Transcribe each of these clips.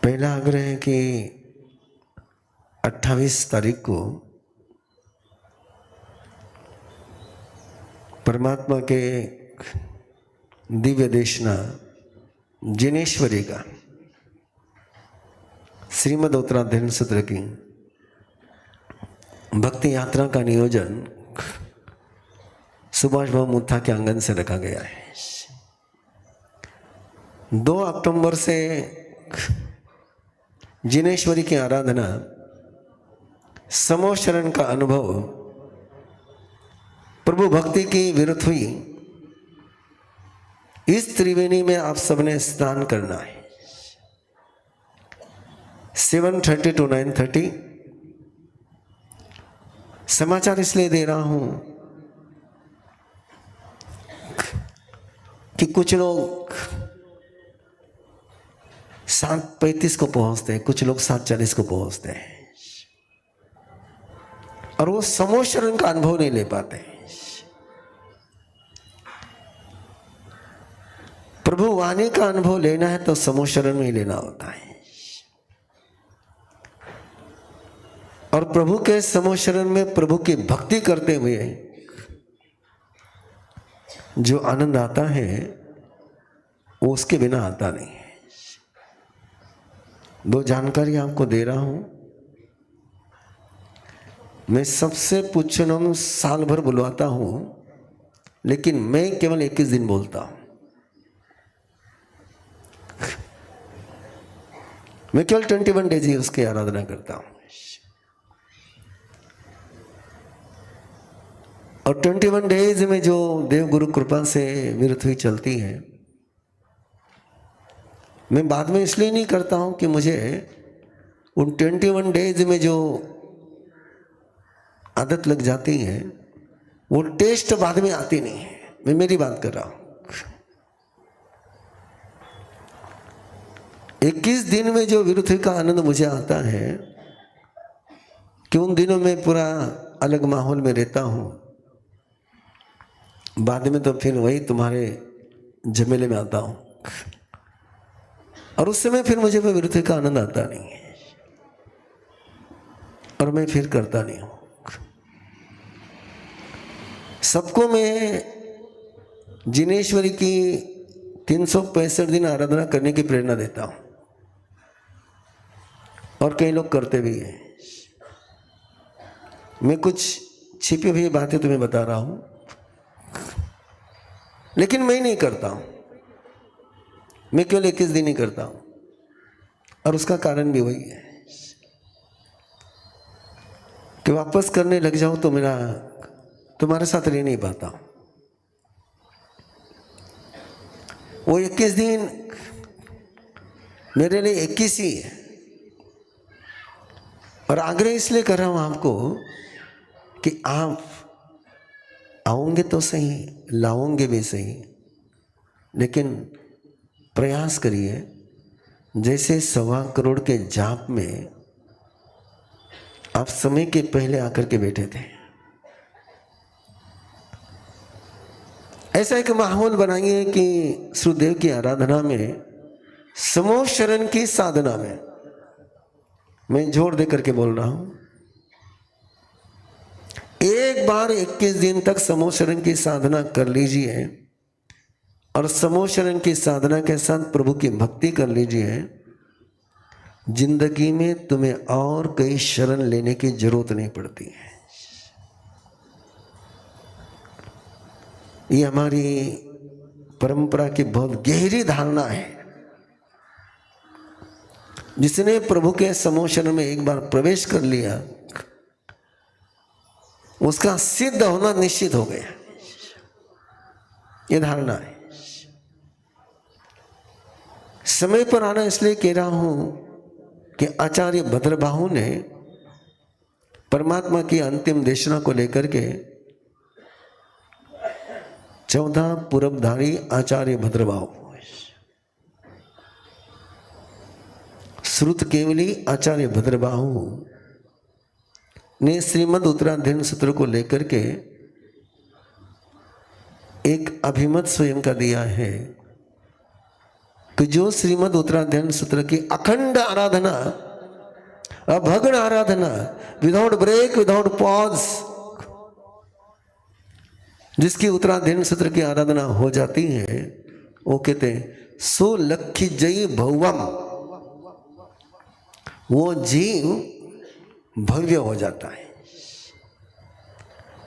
पहला आग्रह है कि 28 तारीख को परमात्मा के दिव्य देशना जिनेश्वरी का श्रीमद् उत्तराध्ययन सत्र की भक्ति यात्रा का नियोजन सुभाष भाव मुत्था के आंगन से रखा गया है। 2 अक्टूबर से जिनेश्वरी की आराधना, समूह शरण का अनुभव, प्रभु भक्ति की विरुद्ध हुई, इस त्रिवेणी में आप सबने स्नान करना है। 7:30 to 9:30 समाचार इसलिए दे रहा हूं कि कुछ लोग 7:35 को पहुंचते हैं, कुछ लोग 7:40 को पहुंचते हैं और वो समूह शरण का अनुभव नहीं ले पाते। प्रभु वाणी का अनुभव लेना है तो समूह शरण में ही लेना होता है। और प्रभु के समूह शरण में प्रभु की भक्ति करते हुए जो आनंद आता है वो उसके बिना आता नहीं है। 2 जानकारी आपको दे रहा हूं। मैं सबसे पूछनम साल भर बुलवाता हूं, लेकिन मैं केवल 21 दिन बोलता हूं। मैं केवल 21 डेज ही उसकी आराधना करता हूं और 21 डेज में जो देव गुरु कृपा से विरत हुई चलती है, मैं बाद में इसलिए नहीं करता हूं कि मुझे उन 21 डेज में जो आदत लग जाती है वो टेस्ट बाद में आती नहीं है। मैं मेरी बात कर रहा हूं। 21 दिन में जो विरुद्ध का आनंद मुझे आता है कि उन दिनों में पूरा अलग माहौल में रहता हूं, बाद में तो फिर वही तुम्हारे झमेले में आता हूं और उस समय फिर मुझे वो विरुद्ध का आनंद आता नहीं है और मैं फिर करता नहीं हूं। सबको मैं जिनेश्वरी की 365 दिन आराधना करने की प्रेरणा देता हूं और कई लोग करते भी हैं। मैं कुछ छिपी हुई बातें तुम्हें बता रहा हूं, लेकिन मैं नहीं करता हूं। मैं केवल 21 दिन ही करता हूं और उसका कारण भी वही है कि वापस करने लग जाऊं तो मेरा तुम्हारे साथ रह नहीं पाता। वो 21 दिन मेरे लिए 21 ही है और आग्रह इसलिए कर रहा हूं आपको कि आप आओगे तो सही, लाओगे भी सही, लेकिन प्रयास करिए जैसे 1.25 करोड़ के जाप में आप समय के पहले आकर के बैठे थे, ऐसा एक माहौल बनाइए कि श्रुदेव की आराधना में, समूह शरण की साधना में, मैं जोर देकर के बोल रहा हूं, एक बार 21 दिन तक समूह शरण की साधना कर लीजिए और समूह शरण की साधना के साथ प्रभु की भक्ति कर लीजिए। जिंदगी में तुम्हें और कई शरण लेने की जरूरत नहीं पड़ती है। ये हमारी परंपरा की बहुत गहरी धारणा है। जिसने प्रभु के समूह शरण में एक बार प्रवेश कर लिया, उसका सिद्ध होना निश्चित हो गया। ये धारणा है। समय पर आना इसलिए कह रहा हूं कि आचार्य भद्रबाहु ने परमात्मा की अंतिम देशना को लेकर के 14 पूरबधारी आचार्य भद्रबाहु, श्रुत केवली आचार्य भद्रबाहु ने श्रीमद् उत्तराध्ययन सत्र को लेकर के एक अभिमत स्वयं का दिया है कि जो श्रीमद् उत्तराध्यान सूत्र की अखंड आराधना, अभग्न आराधना, विदाउट ब्रेक, विदाउट पॉज, जिसकी उत्तराध्यान सूत्र की आराधना हो जाती है, वो कहते हैं सो लक्ष्य जयी भवम, वो जीव भव्य हो जाता है,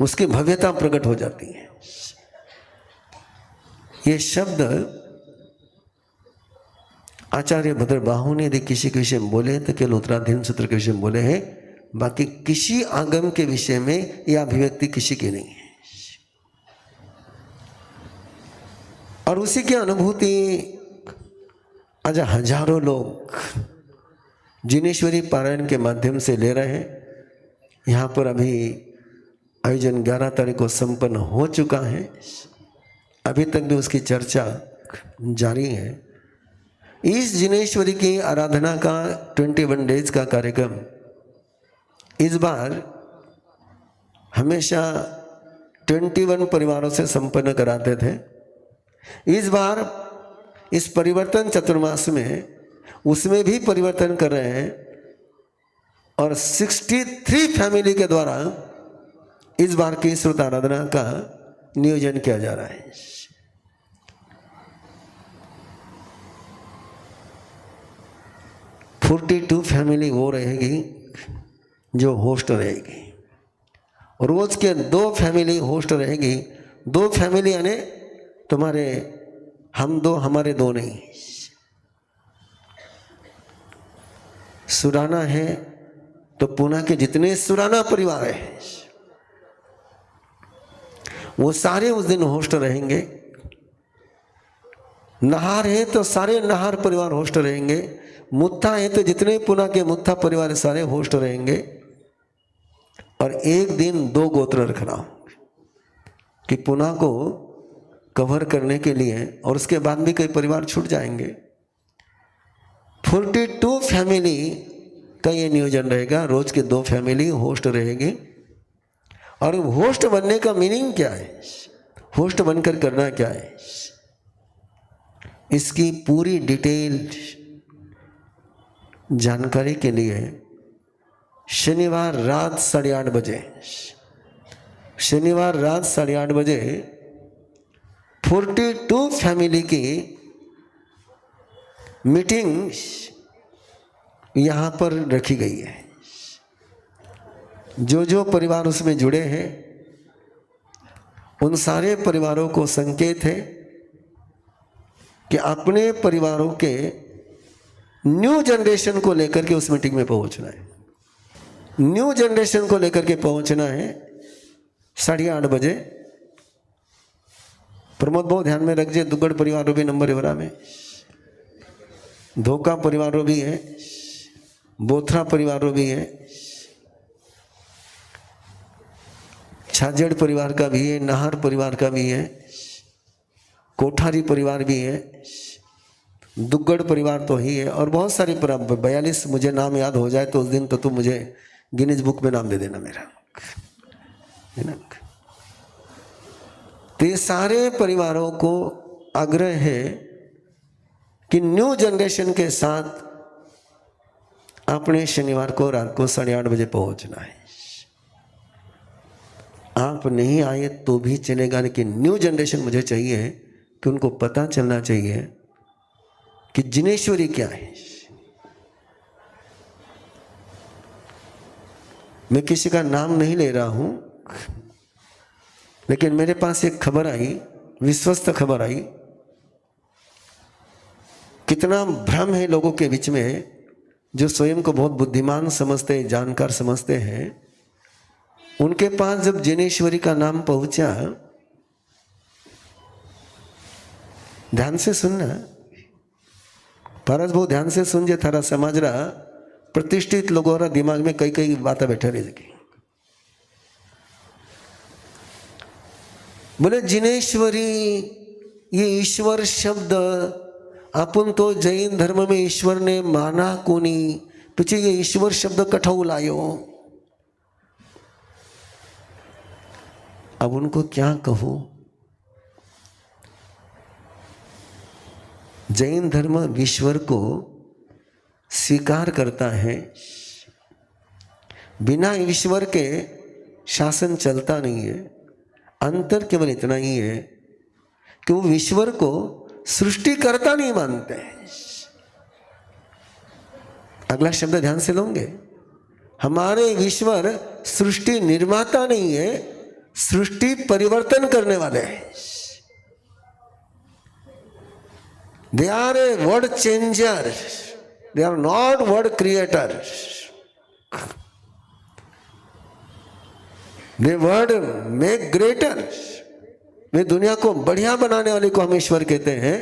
उसकी भव्यता प्रकट हो जाती है। ये शब्द आचार्य भद्रबाहु ने यदि किसी के विषय में बोले तो केवल उत्तराध्यान सूत्र के विषय में बोले हैं, बाकी किसी आगम के विषय में यह अभिव्यक्ति किसी की नहीं है। और उसी की अनुभूति आज हजारों लोग जिनेश्वरी पारायण के माध्यम से ले रहे हैं। यहाँ पर अभी आयोजन 11 तारीख को संपन्न हो चुका है, अभी तक भी उसकी चर्चा जारी है। इस जिनेश्वरी की आराधना का 21 डेज का कार्यक्रम इस बार हमेशा 21 परिवारों से संपन्न कराते थे। इस बार इस परिवर्तन चतुर्मास में उसमें भी परिवर्तन कर रहे हैं और 63 फैमिली के द्वारा इस बार की श्रुत आराधना का नियोजन किया जा रहा है। 42 फैमिली वो रहेगी जो होस्ट रहेगी, रोज के 2 फैमिली होस्ट रहेगी। 2 फैमिली यानी तुम्हारे हम 2 हमारे 2 नहीं। सुराना है तो पुणे के जितने सुराना परिवार है वो सारे उस दिन होस्ट रहेंगे। नाहर है तो सारे नाहर परिवार होस्ट रहेंगे। मुत्था है तो जितने पुणे के मुत्था परिवार सारे होस्ट रहेंगे। और एक दिन 2 गोत्र रखना कि पुणे को कवर करने के लिए, और उसके बाद भी कई परिवार छूट जाएंगे। 42 फैमिली का ये नियोजन रहेगा। रोज के 2 फैमिली होस्ट रहेगी। और होस्ट बनने का मीनिंग क्या है, होस्ट बनकर करना क्या है, इसकी पूरी डिटेल जानकारी के लिए शनिवार रात 8:30 बजे, शनिवार रात 8:30 बजे 42 फैमिली की मीटिंग यहाँ पर रखी गई है। जो जो परिवार उसमें जुड़े हैं उन सारे परिवारों को संकेत है कि अपने परिवारों के न्यू जनरेशन को लेकर के उस मीटिंग में पहुंचना है। न्यू जनरेशन को लेकर के पहुंचना है 8:30 बजे। प्रमोद बहुत ध्यान में रखिए, दुग्गड़ परिवारों भी नंबर एवरा में, धोखा परिवारों भी है, बोथरा परिवारों भी है, छाजड़ परिवार का भी है, नाहर परिवार का भी है, कोठारी परिवार भी है, दुग्गड़ परिवार तो ही है, और बहुत सारी 42 मुझे नाम याद हो जाए तो उस दिन तो तुम मुझे गिनीज बुक में नाम दे देना मेरा, है ना। तो ये सारे परिवारों को आग्रह है कि न्यू जनरेशन के साथ आपने शनिवार को रात को 8:30 बजे पहुंचना है। आप नहीं आए तो भी चलेगा, लेकिन न्यू जनरेशन मुझे चाहिए कि उनको पता चलना चाहिए कि जिनेश्वरी क्या है। मैं किसी का नाम नहीं ले रहा हूं, लेकिन मेरे पास एक खबर आई, विश्वस्त खबर आई। कितना भ्रम है लोगों के बीच में, जो स्वयं को बहुत बुद्धिमान समझते हैं, जानकार समझते हैं। उनके पास जब जिनेश्वरी का नाम पहुंचा, ध्यान से सुनना पारस, बहुत ध्यान से सुन जे थारा समाज रा प्रतिष्ठित लोगों रा दिमाग में कई कई बातें बैठे रही। बोले जिनेश्वरी ये ईश्वर शब्द अपन तो जैन धर्म में ईश्वर ने माना कोनी, पीछे ये ईश्वर शब्द कठौ लायो। अब उनको क्या कहूं। जैन धर्म ईश्वर को स्वीकार करता है। बिना ईश्वर के शासन चलता नहीं है। अंतर केवल इतना ही है कि वो ईश्वर को सृष्टिकर्ता नहीं मानते हैं। अगला शब्द ध्यान से लोगे, हमारे ईश्वर सृष्टि निर्माता नहीं है, सृष्टि परिवर्तन करने वाले हैं। They are a word changer, they are not word creator. They word make greater. वे दुनिया को बढ़िया बनाने वाले को हम ईश्वर कहते हैं।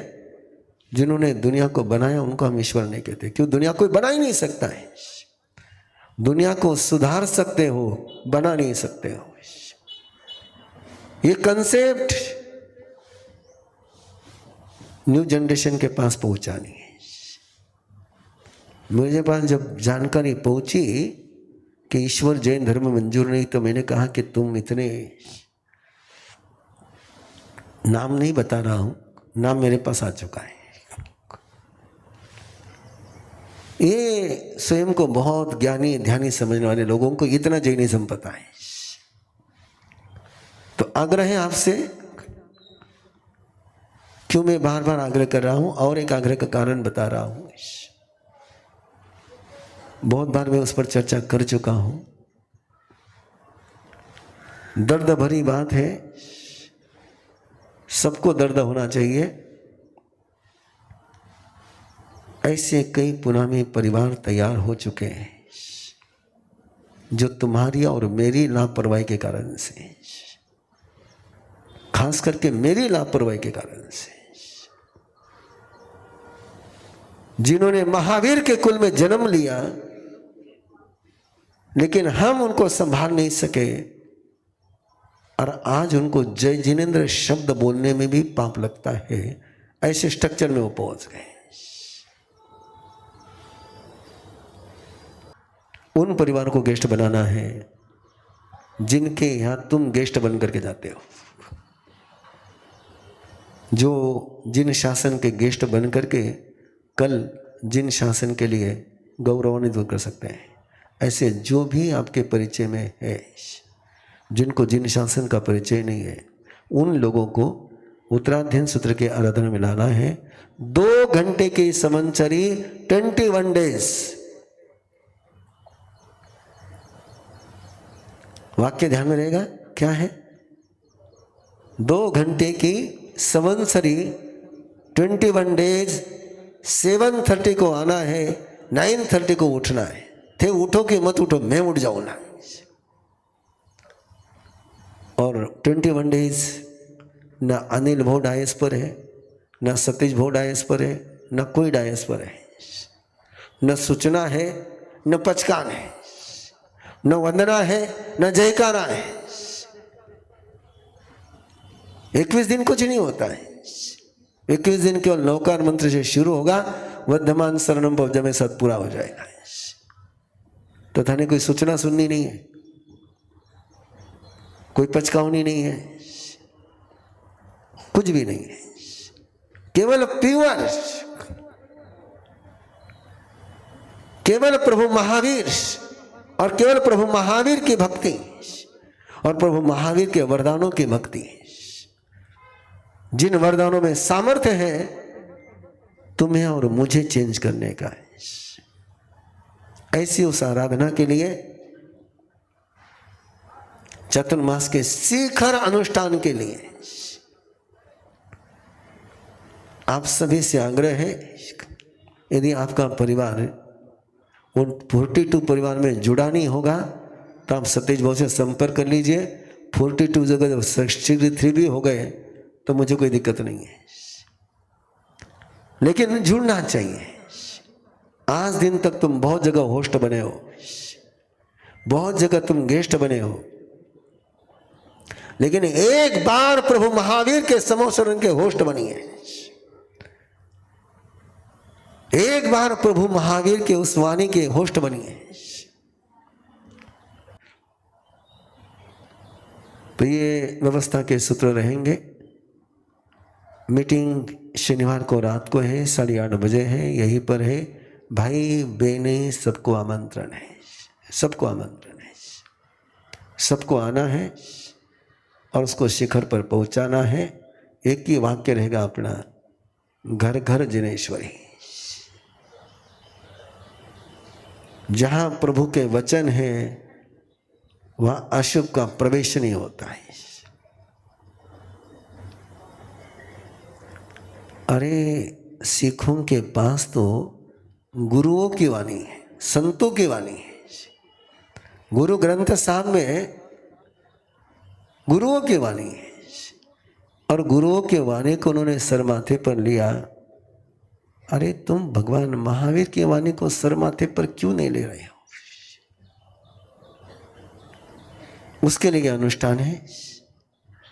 जिन्होंने दुनिया को बनाया उनको हम ईश्वर नहीं कहते, क्यों? दुनिया कोई बना ही नहीं सकता है। दुनिया को सुधार सकते हो, बना नहीं सकते हो। ये कंसेप्ट न्यू जनरेशन के पास पहुंचानी है। मुझे पास जब जानकारी पहुंची कि ईश्वर जैन धर्म में मंजूर नहीं, तो मैंने कहा कि तुम इतने, नाम नहीं बता रहा हूं, नाम मेरे पास आ चुका है। ये स्वयं को बहुत ज्ञानी ध्यानी समझने वाले लोगों को इतना जैनिज्म पता है। तो आग्रह है आपसे, क्यों मैं बार बार आग्रह कर रहा हूं, और एक आग्रह का कारण बता रहा हूं। बहुत बार मैं उस पर चर्चा कर चुका हूं। दर्द भरी बात है, सबको दर्द होना चाहिए। ऐसे कई पुराने परिवार तैयार हो चुके हैं जो तुम्हारी और मेरी लापरवाही के कारण से, खास करके मेरी लापरवाही के कारण से, जिन्होंने महावीर के कुल में जन्म लिया लेकिन हम उनको संभाल नहीं सके, और आज उनको जय जिनेंद्र शब्द बोलने में भी पाप लगता है। ऐसे स्ट्रक्चर में वो पहुंच गए। उन परिवार को गेस्ट बनाना है जिनके यहां तुम गेस्ट बन करके जाते हो, जो जिन शासन के गेस्ट बन करके कल जिन शासन के लिए गौरवान्वित कर सकते हैं। ऐसे जो भी आपके परिचय में है, जिनको जिन शासन का परिचय नहीं है, उन लोगों को उत्तराध्ययन सूत्र के आराधना में लाना है। 2 घंटे की समंचरी 21 डेज। वाक्य ध्यान में रहेगा, क्या है? 2 घंटे की संवत्सरी 21 डेज। 7:30 को आना है, 9:30 को उठना है। थे उठो कि मत उठो, मैं उठ जाऊं ना। और 21 डेज ना अनिल भो डायस पर है, ना सतीश भो डायस पर है, ना कोई डायस पर है, न सूचना है, न पचकान है, न वंदना है, न जयकारा है। 21 दिन कुछ नहीं होता है। 21 दिन केवल नौकार मंत्र से शुरू होगा, वर्धमान शरणम पवज में सत पूरा हो जाएगा। तो थाने कोई सूचना सुननी नहीं है, कोई पचकावनी नहीं है, कुछ भी नहीं है। केवल प्योर, केवल प्रभु महावीर और केवल प्रभु महावीर की भक्ति और प्रभु महावीर के वरदानों की भक्ति। जिन वरदानों में सामर्थ्य है तुम्हें और मुझे चेंज करने का है। ऐसी उस आराधना के लिए चतुर्मास के शिखर अनुष्ठान के लिए आप सभी से आग्रह है, यदि आपका परिवार उन 42 परिवार में जुड़ा नहीं होगा तो आप सतीश भाव से संपर्क कर लीजिए। 42 जगह जब 63 भी हो गए तो मुझे कोई दिक्कत नहीं है, लेकिन जुड़ना चाहिए। आज दिन तक तुम बहुत जगह होस्ट बने हो, बहुत जगह तुम गेस्ट बने हो, लेकिन एक बार प्रभु महावीर के समोसरण के होस्ट बनिए। एक बार प्रभु महावीर के उस वाणी के होस्ट बनिए। तो ये व्यवस्था के सूत्र रहेंगे। मीटिंग शनिवार को रात को है, 8:30 बजे है, यहीं पर है। भाई बहनें सबको आमंत्रण है, सबको आमंत्रण है, सबको आना है और उसको शिखर पर पहुंचाना है। एक ही वाक्य रहेगा अपना, घर घर जिनेश्वरी। जहां प्रभु के वचन है वहां अशुभ का प्रवेश नहीं होता है। अरे सिखों के पास तो गुरुओं की वाणी है, संतों की वाणी है। गुरु ग्रंथ साहब में गुरुओं की वाणी है और गुरुओं के वाणी को उन्होंने सर माथे पर लिया। अरे तुम भगवान महावीर की वाणी को सर माथे पर क्यों नहीं ले रहे हो? उसके लिए अनुष्ठान है।